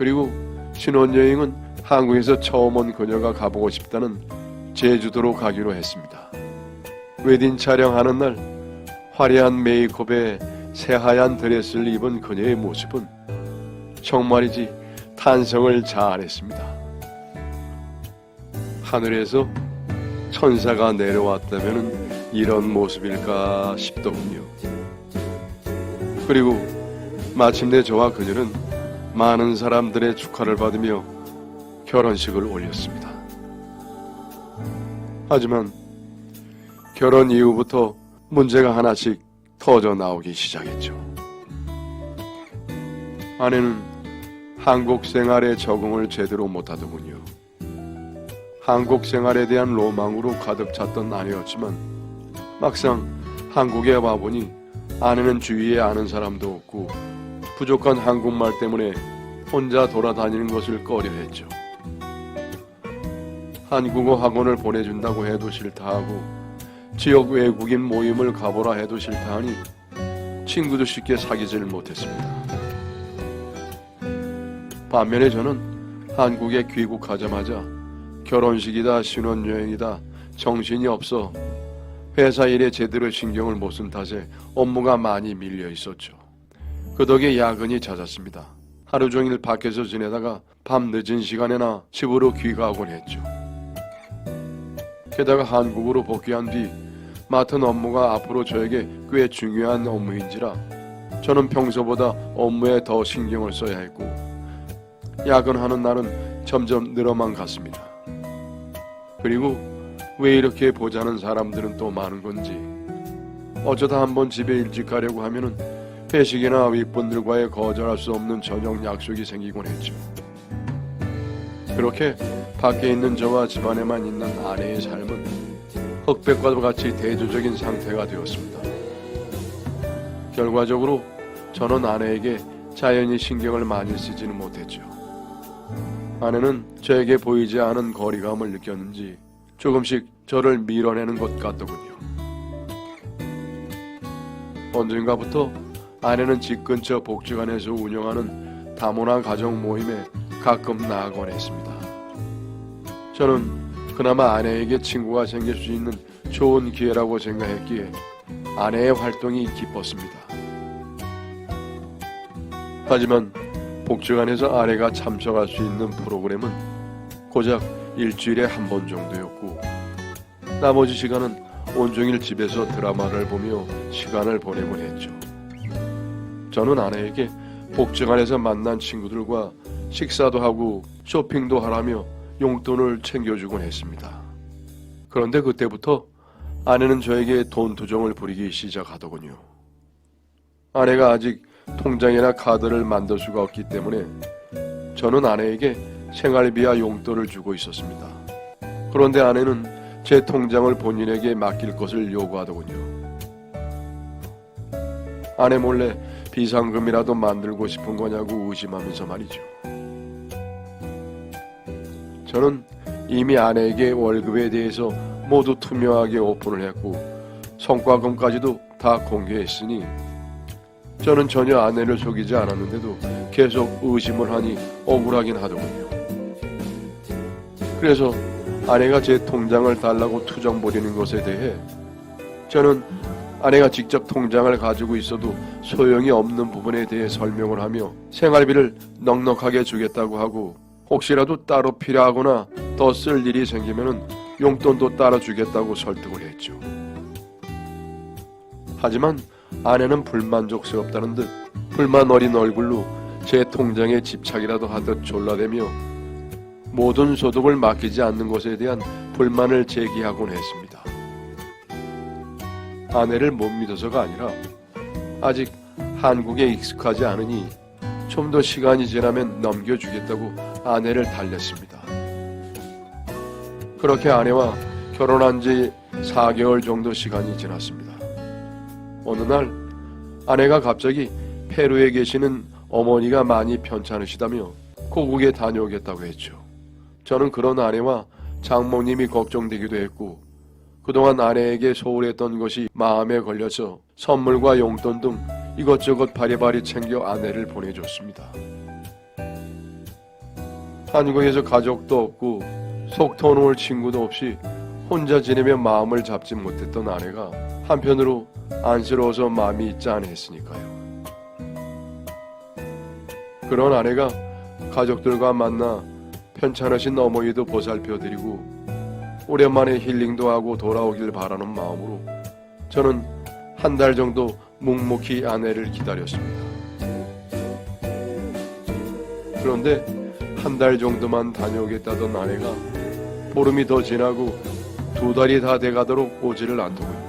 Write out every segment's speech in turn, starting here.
그리고 신혼여행은 한국에서 처음 온 그녀가 가보고 싶다는 제주도로 가기로 했습니다. 웨딩 촬영하는 날 화려한 메이크업에 새하얀 드레스를 입은 그녀의 모습은 정말이지 탄성을 자아냈습니다. 하늘에서 천사가 내려왔다면 이런 모습일까 싶더군요. 그리고 마침내 저와 그녀는 많은 사람들의 축하를 받으며 결혼식을 올렸습니다. 하지만 결혼 이후부터 문제가 하나씩 터져 나오기 시작했죠. 아내는 한국 생활에 적응을 제대로 못하더군요. 한국 생활에 대한 로망으로 가득 찼던 아내였지만 막상 한국에 와보니 아내는 주위에 아는 사람도 없고 부족한 한국말 때문에 혼자 돌아다니는 것을 꺼려했죠. 한국어 학원을 보내준다고 해도 싫다 하고 지역 외국인 모임을 가보라 해도 싫다 하니 친구도 쉽게 사귀질 못했습니다. 반면에 저는 한국에 귀국하자마자 결혼식이다 신혼여행이다 정신이 없어 회사 일에 제대로 신경을 못 쓴 탓에 업무가 많이 밀려 있었죠. 그 덕에 야근이 잦았습니다. 하루 종일 밖에서 지내다가 밤 늦은 시간에나 집으로 귀가하곤 했죠. 게다가 한국으로 복귀한 뒤 맡은 업무가 앞으로 저에게 꽤 중요한 업무인지라 저는 평소보다 업무에 더 신경을 써야 했고 야근하는 날은 점점 늘어만 갔습니다. 그리고 왜 이렇게 보자는 사람들은 또 많은 건지 어쩌다 한번 집에 일찍 가려고 하면은 회식이나 윗분들과의 거절할 수 없는 저녁 약속이 생기곤 했죠. 그렇게 밖에 있는 저와 집안에만 있는 아내의 삶은 흑백과도 같이 대조적인 상태가 되었습니다. 결과적으로 저는 아내에게 자연히 신경을 많이 쓰지는 못했죠. 아내는 저에게 보이지 않은 거리감을 느꼈는지 조금씩 저를 밀어내는 것 같더군요. 언젠가부터 아내는 집 근처 복지관에서 운영하는 다문화 가정 모임에 가끔 나가곤 했습니다. 저는 그나마 아내에게 친구가 생길 수 있는 좋은 기회라고 생각했기에 아내의 활동이 기뻤습니다. 하지만 복지관에서 아내가 참석할 수 있는 프로그램은 고작 일주일에 한 번 정도였고 나머지 시간은 온종일 집에서 드라마를 보며 시간을 보내곤 했죠. 저는 아내에게 복지관에서 만난 친구들과 식사도 하고 쇼핑도 하라며 용돈을 챙겨주곤 했습니다. 그런데 그때부터 아내는 저에게 돈 투정을 부리기 시작하더군요. 아내가 아직 통장이나 카드를 만들 수가 없기 때문에 저는 아내에게 생활비와 용돈을 주고 있었습니다. 그런데 아내는 제 통장을 본인에게 맡길 것을 요구하더군요. 아내 몰래 비상금이라도 만들고 싶은 거냐고 의심하면서 말이죠. 저는 이미 아내에게 월급에 대해서 모두 투명하게 오픈을 했고 성과금까지도 다 공개했으니 저는 전혀 아내를 속이지 않았는데도 계속 의심을 하니 억울하긴 하더군요. 그래서 아내가 제 통장을 달라고 투정 부리는 것에 대해 저는 아내가 직접 통장을 가지고 있어도 소용이 없는 부분에 대해 설명을 하며 생활비를 넉넉하게 주겠다고 하고 혹시라도 따로 필요하거나 더 쓸 일이 생기면 용돈도 따로 주겠다고 설득을 했죠. 하지만 아내는 불만족스럽다는 듯 불만 어린 얼굴로 제 통장에 집착이라도 하듯 졸라대며 모든 소득을 맡기지 않는 것에 대한 불만을 제기하곤 했습니다. 아내를 못 믿어서가 아니라 아직 한국에 익숙하지 않으니 좀 더 시간이 지나면 넘겨주겠다고 아내를 달랬습니다. 그렇게 아내와 결혼한 지 4개월 정도 시간이 지났습니다. 어느 날 아내가 갑자기 페루에 계시는 어머니가 많이 편찮으시다며 고국에 다녀오겠다고 했죠. 저는 그런 아내와 장모님이 걱정되기도 했고 그동안 아내에게 소홀했던 것이 마음에 걸려서 선물과 용돈 등 이것저것 바리바리 챙겨 아내를 보내줬습니다. 한국에서 가족도 없고 속 터놓을 친구도 없이 혼자 지내며 마음을 잡지 못했던 아내가 한편으로 안쓰러워서 마음이 짠했으니까요. 그런 아내가 가족들과 만나 편찮으신 어머니도 보살펴드리고 오랜만에 힐링도 하고 돌아오길 바라는 마음으로 저는 한 달 정도 묵묵히 아내를 기다렸습니다. 그런데 한 달 정도만 다녀오겠다던 아내가 보름이 더 지나고 2달이 다 돼가도록 오지를 않더군요.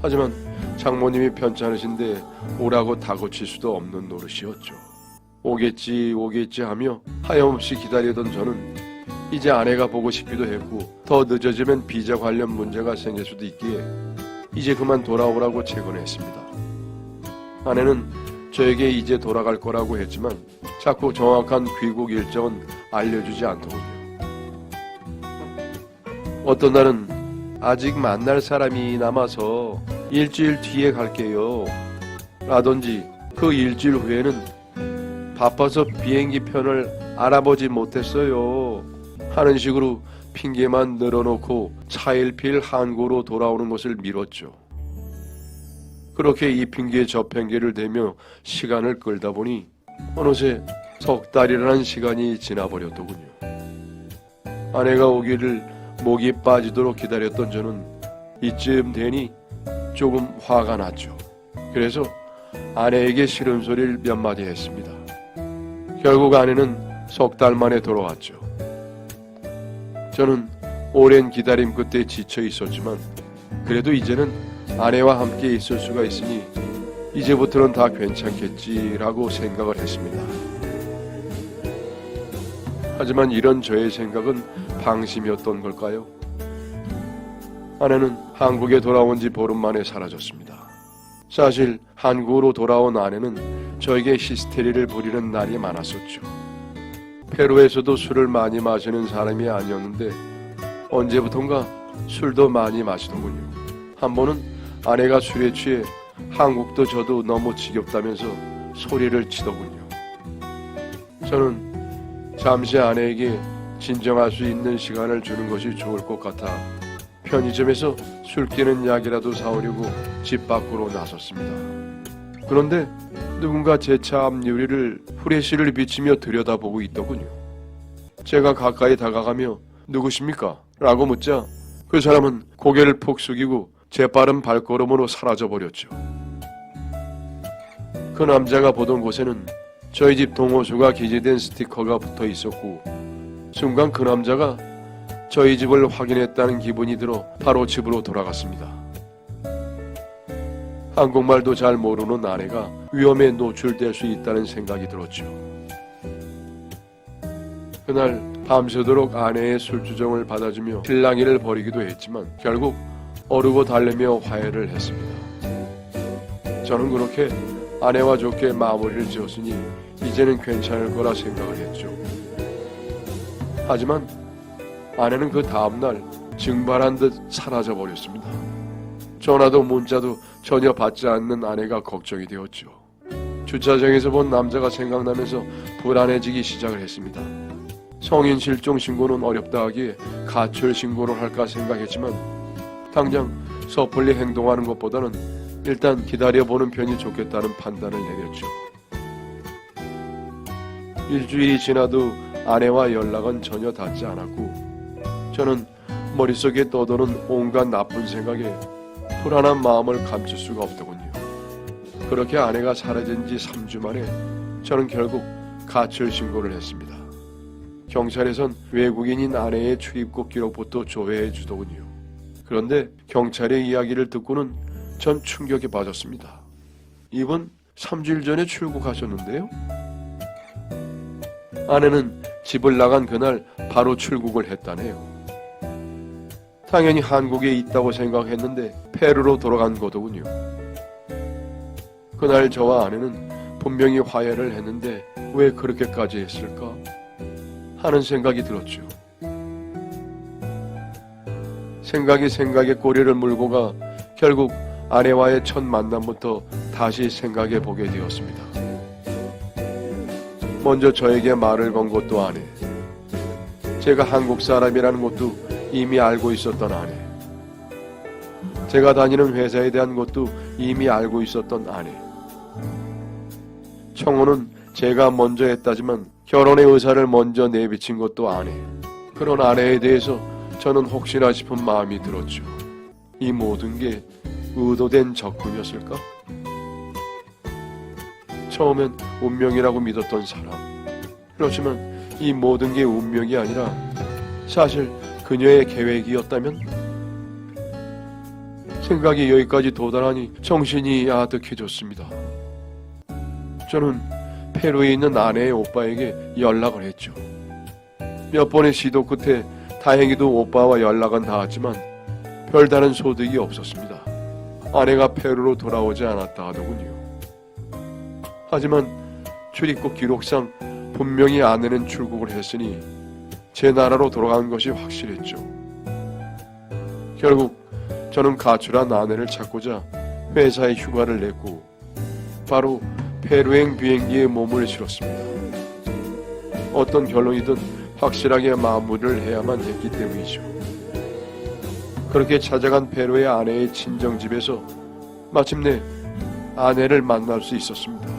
하지만 장모님이 편찮으신데 오라고 다그칠 수도 없는 노릇이었죠. 오겠지 오겠지 하며 하염없이 기다리던 저는 이제 아내가 보고 싶기도 했고 더 늦어지면 비자 관련 문제가 생길 수도 있기에 이제 그만 돌아오라고 재건했습니다. 아내는 저에게 이제 돌아갈 거라고 했지만 자꾸 정확한 귀국 일정은 알려주지 않더군요. 어떤 날은 아직 만날 사람이 남아서 일주일 뒤에 갈게요 라든지 그 일주일 후에는 바빠서 비행기 편을 알아보지 못했어요 하는 식으로 핑계만 늘어놓고 차일피일 한국으로 돌아오는 것을 미뤘죠. 그렇게 이 핑계 저 핑계를 대며 시간을 끌다 보니 어느새 석 달이라는 시간이 지나버렸더군요. 아내가 오기를 목이 빠지도록 기다렸던 저는 이쯤 되니 조금 화가 났죠. 그래서 아내에게 싫은 소리를 몇 마디 했습니다. 결국 아내는 석 달 만에 돌아왔죠. 저는 오랜 기다림 끝에 지쳐 있었지만 그래도 이제는 아내와 함께 있을 수가 있으니 이제부터는 다 괜찮겠지라고 생각을 했습니다. 하지만 이런 저의 생각은 방심이었던 걸까요? 아내는 한국에 돌아온 지 보름 만에 사라졌습니다. 사실 한국으로 돌아온 아내는 저에게 히스테리를 부리는 날이 많았었죠. 페루에서도 술을 많이 마시는 사람이 아니었는데 언제부턴가 술도 많이 마시더군요. 한 번은 아내가 술에 취해 한국도 저도 너무 지겹다면서 소리를 치더군요. 저는 잠시 아내에게 진정할 수 있는 시간을 주는 것이 좋을 것 같아 편의점에서 술 깨는 약이라도 사오려고 집 밖으로 나섰습니다. 그런데 누군가 제 차 앞 유리를 후레쉬를 비치며 들여다보고 있더군요. 제가 가까이 다가가며 누구십니까? 라고 묻자 그 사람은 고개를 푹 숙이고 재빠른 발걸음으로 사라져버렸죠. 그 남자가 보던 곳에는 저희 집 동호수가 기재된 스티커가 붙어 있었고 순간 그 남자가 저희 집을 확인했다는 기분이 들어 바로 집으로 돌아갔습니다. 한국말도 잘 모르는 아내가 위험에 노출될 수 있다는 생각이 들었죠. 그날 밤새도록 아내의 술주정을 받아주며 실랑이를 벌이기도 했지만 결국 어르고 달래며 화해를 했습니다. 저는 그렇게 아내와 좋게 마무리를 지었으니 이제는 괜찮을 거라 생각을 했죠. 하지만 아내는 그 다음날 증발한 듯 사라져버렸습니다. 전화도 문자도 전혀 받지 않는 아내가 걱정이 되었죠. 주차장에서 본 남자가 생각나면서 불안해지기 시작을 했습니다. 성인 실종 신고는 어렵다 하기에 가출 신고를 할까 생각했지만 당장 섣불리 행동하는 것보다는 일단 기다려보는 편이 좋겠다는 판단을 내렸죠. 일주일이 지나도 아내와 연락은 전혀 닿지 않았고 저는 머릿속에 떠도는 온갖 나쁜 생각에 불안한 마음을 감출 수가 없더군요. 그렇게 아내가 사라진 지 3주 만에 저는 결국 가출 신고를 했습니다. 경찰에선 외국인인 아내의 출입국 기록부터 조회해 주더군요. 그런데 경찰의 이야기를 듣고는 전 충격에 빠졌습니다. 이분 3주일 전에 출국하셨는데요? 아내는 집을 나간 그날 바로 출국을 했다네요. 당연히 한국에 있다고 생각했는데 페루로 돌아간 거더군요. 그날 저와 아내는 분명히 화해를 했는데 왜 그렇게까지 했을까 하는 생각이 들었죠. 생각이 생각에 꼬리를 물고 가 결국 아내와의 첫 만남부터 다시 생각해 보게 되었습니다. 먼저 저에게 말을 건 것도 아내, 제가 한국 사람이라는 것도 이미 알고 있었던 아내, 제가 다니는 회사에 대한 것도 이미 알고 있었던 아내, 청혼은 제가 먼저 했다지만 결혼의 의사를 먼저 내비친 것도 아내, 그런 아내에 대해서 저는 혹시나 싶은 마음이 들었죠. 이 모든 게 의도된 접근이었을까? 처음엔 운명이라고 믿었던 사람, 그렇지만 이 모든 게 운명이 아니라 사실 그녀의 계획이었다면? 생각이 여기까지 도달하니 정신이 아득해졌습니다. 저는 페루에 있는 아내의 오빠에게 연락을 했죠. 몇 번의 시도 끝에 다행히도 오빠와 연락은 닿았지만 별다른 소득이 없었습니다. 아내가 페루로 돌아오지 않았다 하더군요. 하지만 출입국 기록상 분명히 아내는 출국을 했으니 제 나라로 돌아간 것이 확실했죠. 결국 저는 가출한 아내를 찾고자 회사에 휴가를 냈고 바로 페루행 비행기에 몸을 실었습니다. 어떤 결론이든 확실하게 마무리를 해야만 했기 때문이죠. 그렇게 찾아간 페루의 아내의 친정집에서 마침내 아내를 만날 수 있었습니다.